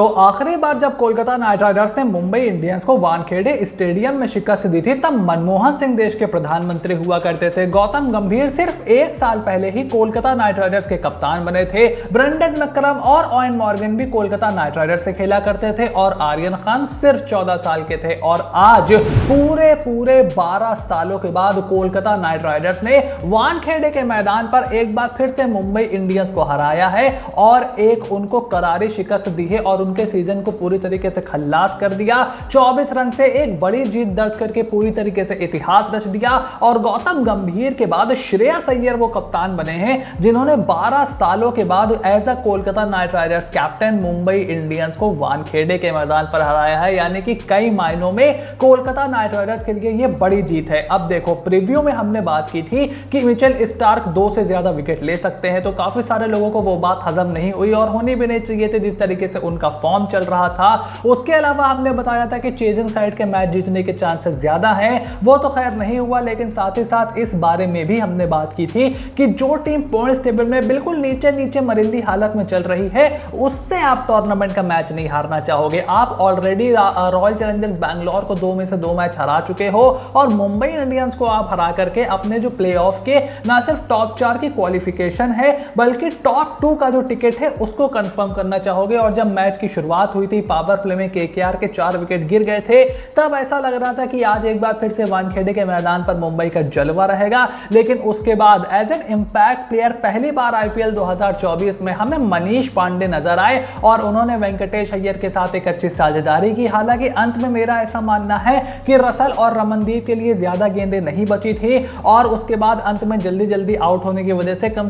तो आखिरी बार जब कोलकाता नाइट राइडर्स ने मुंबई इंडियंस को वानखेड़े स्टेडियम में शिकस्त दी थी तब मनमोहन सिंह देश के प्रधानमंत्री हुआ करते थे। गौतम गंभीर सिर्फ एक साल पहले ही कोलकाता नाइट राइडर्स के कप्तान बने थे। ब्रेंडन मैकलम और ओवेन मॉर्गन भी कोलकाता नाइट राइडर्स से खेला करते थे और आर्यन खान सिर्फ 14 साल के थे। और आज पूरे 12 सालों के बाद कोलकाता नाइट राइडर्स ने वानखेड़े के मैदान पर एक बार फिर से मुंबई इंडियंस को हराया है और एक उनको करारी शिकस्त दी है और उनके सीजन को पूरी तरीके से खल्लास कर दिया। 24 रन से एक बड़ी जीत दर्ज करके पूरी तरीके से इतिहास रच दिया और गौतम गंभीर के बाद श्रेयस अय्यर वो कप्तान बने हैं जिन्होंने 12 सालों के बाद as a Kolkata Knight Riders captain Mumbai Indians को वानखेड़े के मैदान पर हराया है। यानी कि कई मायनों में कोलकाता नाइट राइडर्स के लिए यह बड़ी जीत है। अब देखो, प्रीव्यू में हमने बात की थी कि मिचेल स्टार्क 2 से ज्यादा विकेट ले सकते हैं, तो काफी सारे लोगों को वो बात हजम नहीं हुई और होनी भी नहीं चाहिए थी जिस तरीके से उनका फॉर्म चल रहा था। उसके अलावा हमने बताया था कि चेजिंग साइड के मैच जीतने के चांसेस ज्यादा हैं, वो तो खैर नहीं हुआ, लेकिन साथ ही साथ इस बारे में भी हमने बात की थी कि जो टीम पॉइंट्स टेबल में बिल्कुल नीचे नीचे मरिंदी हालत में चल रही है उससे आप टूर्नामेंट का मैच नहीं हारना चाहोगे। आप ऑलरेडी रॉयल चैलेंजर्स बैंगलोर को 2 में से 2 मैच हरा चुके हो और मुंबई इंडियंस को आप हरा करके अपने जो प्लेऑफ के ना सिर्फ टॉप 4 की क्वालिफिकेशन है बल्कि टॉप 2 का जो टिकट है उसको कंफर्म करना चाहोगे। और जब मैच की शुरुआत हुई थी, पावर प्ले में केकेआर के 4 विकेट गिर गए थे, तब ऐसा लग रहा था कि आज एक बार फिर से वानखेड़े के मैदान पर मुंबई का जलवा रहेगा। लेकिन उसके बाद एज एन इंपैक्ट प्लेयर पहली बार आईपीएल 2024 में हमें मनीष पांडे नजर आए और उन्होंने वेंकटेश अय्यर के साथ एक अच्छी साझेदारी की। हालांकि अंत में मेरा ऐसा मानना है कि रसल और रमनदीप के लिए ज्यादा गेंदें नहीं बची थी और उसके बाद अंत में जल्दी आउट होने की वजह से कम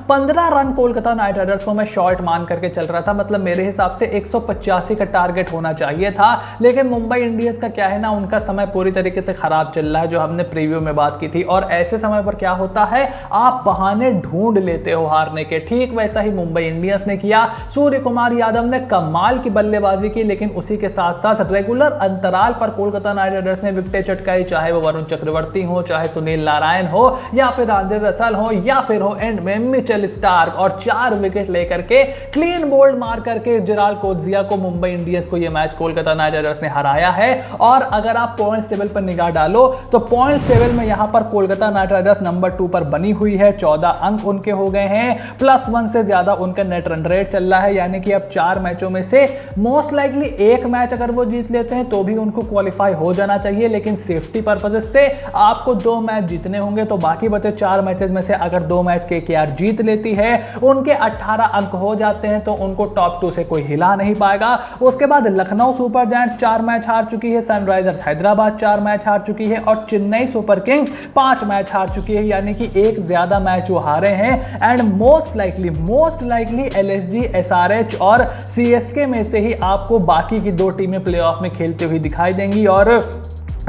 15 रन कोलकाता नाइट राइडर्स को मैं शॉर्ट मान करके चल रहा था। मतलब मेरे हिसाब से 185 का टारगेट होना चाहिए था, लेकिन मुंबई इंडियंस का क्या है ना, उनका समय पूरी तरीके से खराब चल रहा है, जो हमने प्रीव्यू में बात की थी। और ऐसे समय पर क्या होता है, आप बहाने ढूंढ लेते हो हारने के। ठीक वैसा ही मुंबई इंडियंस ने किया। सूर्य कुमार यादव ने कमाल की बल्लेबाजी की, लेकिन उसी के साथ साथ रेगुलर अंतराल पर कोलकाता नाइट राइडर्स ने विकेटें चटकाई, चाहे वो वरुण चक्रवर्ती हो, चाहे सुनील नारायण हो, या फिर आंद्रे रसल हो, या फिर हो एंड में मिचेल स्टार्क, और 4 विकेट लेकर के क्लीन बोल्ड मार करके जिराल कोज्जिया को मुंबई इंडियंस को यह मैच कोलकाता नाइट राइडर्स ने हराया है। और अगर आप पॉइंट्स टेबल पर निगाह डालो तो पॉइंट्स टेबल में यहां पर कोलकाता नाइट राइडर्स नंबर 2 पर बनी हुई है। 14 अंक उनके हो गए हैं, +1 से ज्यादा उनका नेट रन रेट चल रहा है। यानी कि अब 4 मैचों में से मोस्ट लाइकली 1 मैच अगर वो जीत लेते हैं तो भी उनको क्वालिफाई हो जाना चाहिए, लेकिन सेफ्टी पर्पसेस से आपको 2 मैच जीतने होंगे। तो बाकी बचे 4 मैचेस में से अगर 2 मैच केकेआर जीत लेती है, उनके 18 अंक हो जाते हैं, तो उनको टॉप 2 से कोई हिला नहीं पाएगा। उसके बाद लखनऊ सुपर जायंट्स 4 मैच हार चुकी है, सनराइजर्स हैदराबाद 4 मैच हार चुकी है और चेन्नई सुपर किंग्स 5 मैच हार चुकी है। यानी कि एक ज्यादा मैच वो हारे हैं। And most likely LSG, SRH और सीएसके में से ही आपको बाकी की 2 टीमें प्लेऑफ में खेलती हुई दिखाई देंगी। और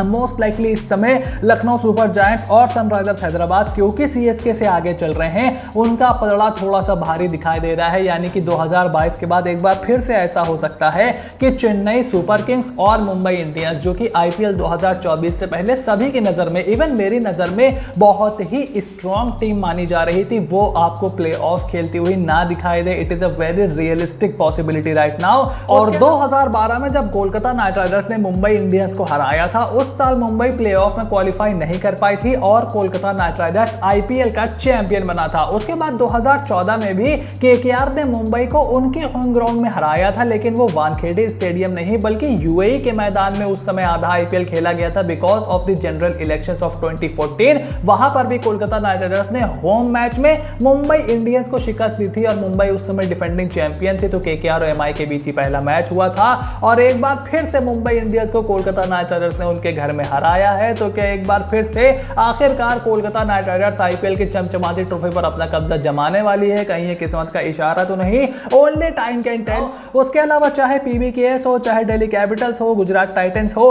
मोस्ट लाइकली इस समय लखनऊ सुपर जायंट्स और सनराइजर्स हैदराबाद, क्योंकि सीएसके से आगे चल रहे हैं, उनका पलड़ा थोड़ा सा भारी दिखाई दे रहा है। यानी कि 2022 के बाद एक बार फिर से ऐसा हो सकता है कि चेन्नई सुपर किंग्स और मुंबई इंडियंस, जो कि आईपीएल 2024 से पहले सभी की नजर में, इवन मेरी नजर में बहुत ही स्ट्रॉन्ग टीम मानी जा रही थी, वो आपको प्ले ऑफ खेलती हुई ना दिखाई दे। It is a very realistic possibility right now. और 2012 में जब कोलकाता नाइट राइडर्स ने मुंबई इंडियंस को हराया था, उस साल मुंबई प्लेऑफ में क्वालिफाई नहीं कर पाई थी और कोलकाता नाइट राइडर्स आईपीएल का चैंपियन बना था। उसके बाद 2014 में भी केकेआर ने मुंबई को उनके होम ग्राउंड में हराया था, लेकिन वो वानखेड़े स्टेडियम नहीं बल्कि यूएई के मैदान में उस समय आधा आईपीएल खेला गया था because of the general elections of 2014। वहां पर भी कोलकाता नाइट राइडर्स ने होम मैच में मुंबई इंडियंस को शिकस्त दी थी और मुंबई उस समय डिफेंडिंग चैंपियन थी। तो केकेआर और एमआई के बीच ही पहला मैच हुआ था और एक बार फिर से मुंबई इंडियंस को कोलकाता नाइट राइडर्स ने उनके घर में हराया है। तो क्या एक बार फिर से आखिरकार कोलकाता नाइट राइडर्स आईपीएल की चमचमाती ट्रॉफी पर अपना कब्जा जमाने वाली है? कहीं ये किस्मत का इशारा तो नहीं, ओनली टाइम कैन टेल। उसके अलावा चाहे पीबीकेएस हो, चाहे दिल्ली कैपिटल्स हो, गुजरात टाइटंस हो,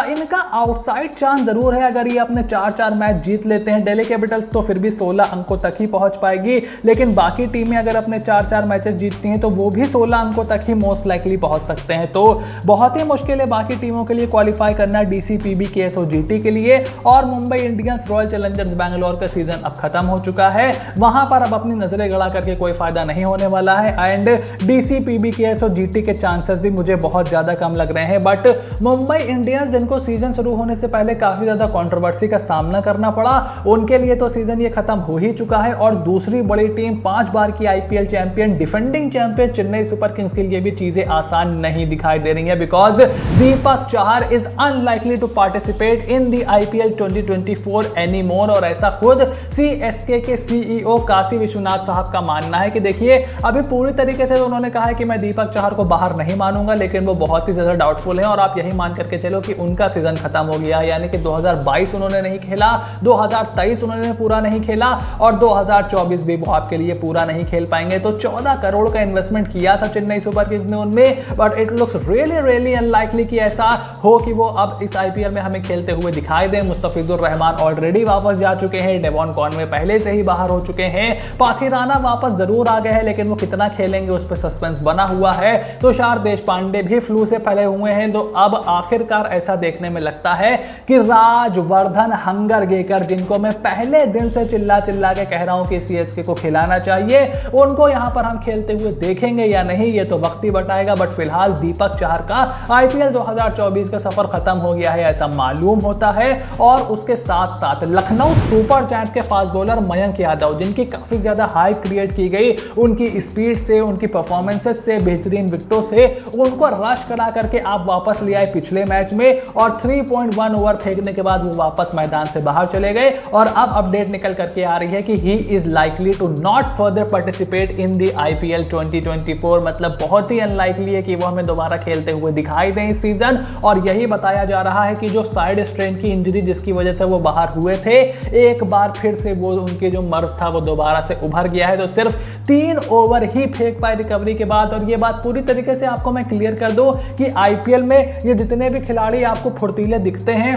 इनका आउटसाइड चांस जरूर है। अगर ये अपने 4-4 मैच जीत लेते हैं, दिल्ली कैपिटल्स तो फिर भी 16 अंकों तक ही पहुंच पाएगी, लेकिन बाकी टीमें अगर अपने 4-4 मैचेस जीतती हैं तो वो भी 16 अंकों तक ही मोस्ट लाइकली पहुंच सकते हैं। तो बहुत ही मुश्किल है बाकी टीमों के लिए क्वालिफाई करना। डीसी पीबीकेएस और जीटी के लिए। और Mumbai Indians royal Challengers Bangalore का सीजन अब खत्म हो चुका है, वहां पर अब अपनी नजरें गड़ा करके कोई फायदा नहीं होने वाला है। एंड डीसी पीबीकेएस और जीटी के चांसेस भी मुझे बहुत ज्यादा कम लग रहे हैं। बट मुंबई इंडियंस जिनको सीजन शुरू होने से पहले काफी ज्यादा कंट्रोवर्सी का सामना करना पड़ा, उनके लिए तो सीजन ये खत्म हो ही चुका है। और दूसरी बड़ी टीम 5 बार की IPL champion, defending champion Chennai super Kings के लिए भी चीजें आसान नहीं दिखाई दे रही हैं, because Deepak Chahar is unlikely to participate in the IPL 2024 anymore. और ऐसा खुद सीएसके के सीईओ काशी विश्वनाथ साहब का मानना है कि देखिए अभी पूरी तरीके से उन्होंने कहा है कि मैं दीपक चाहर को बाहर नहीं मानूंगा, लेकिन वो बहुत ही ज्यादा डाउटफुल है। और आप यही मान करके चलो कि उनका सीजन खत्म हो गया, यानी कि 2022 उन्होंने नहीं खेला, 2023 उन्होंने पूरा नहीं खेला और 2024 भी वो आपके लिए पूरा नहीं खेल पाएंगे। तो 14 करोड़ का इन्वेस्टमेंट किया था चेन्नई सुपर किंग्स ने उनमें, but it looks really unlikely कि ऐसा हो कि वो अब इस आईपीएल में हमें खेलते हुए दिखाई दें। मुस्तफिजुर रहमान ऑलरेडी वापस जा चुके हैं, डेवॉन कॉनवे पहले से ही बाहर हो चुके हैं, पाथिराना वापस जरूर आ गए हैं, लेकिन वो कितना खेलेंगे उस पर सस्पेंस बना हुआ है। तुषार देशपांडे भी फ्लू से फैले हुए हैं। तो अब आखिरकार ऐसा देखने में लगता है कि राजवर्धन हंगरगेकर, जिनको मैं पहले दिन से चिल्ला के कह रहा हूं कि सीएसके को खिलाना चाहिए, उनको यहां पर हम खेलते हुए देखेंगे या नहीं ये तो वक्त ही बताएगा। बट फिलहाल दीपक चाहर का आईपीएल 2024 का सफर खत्म हो गया है ऐसा मालूम होता है। और उसके साथ साथ लखनऊ सुपर जायंट्स के फास्ट बॉलर मयंक यादव, जिनकी काफी ज्यादा हाई क्रिएट की गई उनकी स्पीड से, उनकी परफॉर्मेंसेस से, बेहतरीन विकेटों से, उनको रश करा करके आप वापस ले आए पिछले मैच में। और 3.1 ओवर फेंकने के बाद वो वापस मैदान से बाहर चले गए। और अब अपडेट निकल करके आ रही है कि he is likely to not further participate in the IPL 2024। मतलब बहुत ही अनलाइकली है कि वो हमें दोबारा खेलते हुए दिखाई दें इस सीजन। और यही बताया जा रहा है कि जो साइड स्ट्रेन की इंजरी जिसकी वजह से वो बाहर हुए थे, एक बार फिर से वो उनके जो मर्ज था वो दोबारा से उभर गया है। तो सिर्फ 3 ओवर ही फेंक पाए रिकवरी के बाद। और ये बात पूरी तरीके से आपको मैं क्लियर कर दूं कि आईपीएल में ये जितने भी खिलाड़ी आपको फुर्तीले दिखते हैं,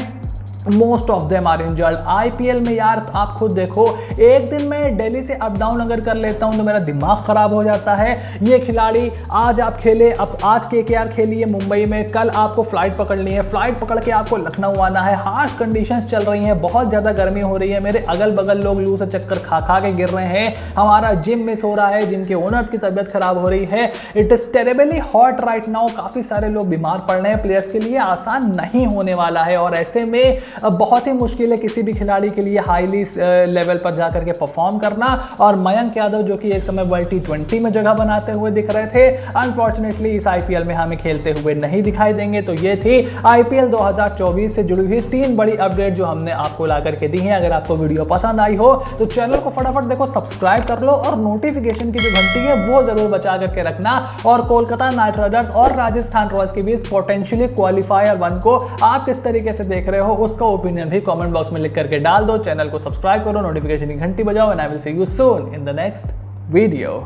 most of them are injured. IPL में यार आप खुद देखो, एक दिन में दिल्ली से अप डाउन अगर कर लेता हूं तो मेरा दिमाग खराब हो जाता है। ये खिलाड़ी आज आप खेले, अब आज केकेआर खेली है मुंबई में, कल आपको फ्लाइट पकड़नी है, फ्लाइट पकड़ के आपको लखनऊ आना है। हार्श कंडीशंस चल रही हैं, बहुत ज्यादा गर्मी हो रही है, मेरे अगल बगल लोग लू से चक्कर खा के गिर रहे हैं, हमारा जिम मिस हो रहा है, जिनके ओनर्स की तबीयत खराब हो रही है। It is terribly hot right now, काफी सारे लोग बीमार पड़ रहे हैं, प्लेयर्स के लिए आसान नहीं होने वाला है। और ऐसे में बहुत ही मुश्किल है किसी भी खिलाड़ी के लिए हाईली लेवल पर जाकर के परफॉर्म करना। और मयंक यादव जो कि एक समय वर्ल्ड T20 में जगह बनाते हुए दिख रहे थे, अनफॉर्चुनेटली इस आईपीएल में हमें खेलते हुए नहीं दिखाई देंगे। तो ये थी आईपीएल 2024 से जुड़ी हुई 3 बड़ी अपडेट जो हमने आपको ला करके दी हैं। अगर आपको वीडियो पसंद आई हो तो चैनल को फटाफट देखो सब्सक्राइब कर लो और नोटिफिकेशन की जो घंटी है वो जरूर बचा करके रखना। और कोलकाता नाइट राइडर्स और राजस्थान रॉयल्स के बीच पोटेंशियली क्वालिफायर 1 को आप किस तरीके से देख रहे हो उसका ओपिनियन भी कमेंट बॉक्स में लिख करके डाल दो। चैनल को सब्सक्राइब करो, नोटिफिकेशन की घंटी बजाओ, and I will see you soon in the next video.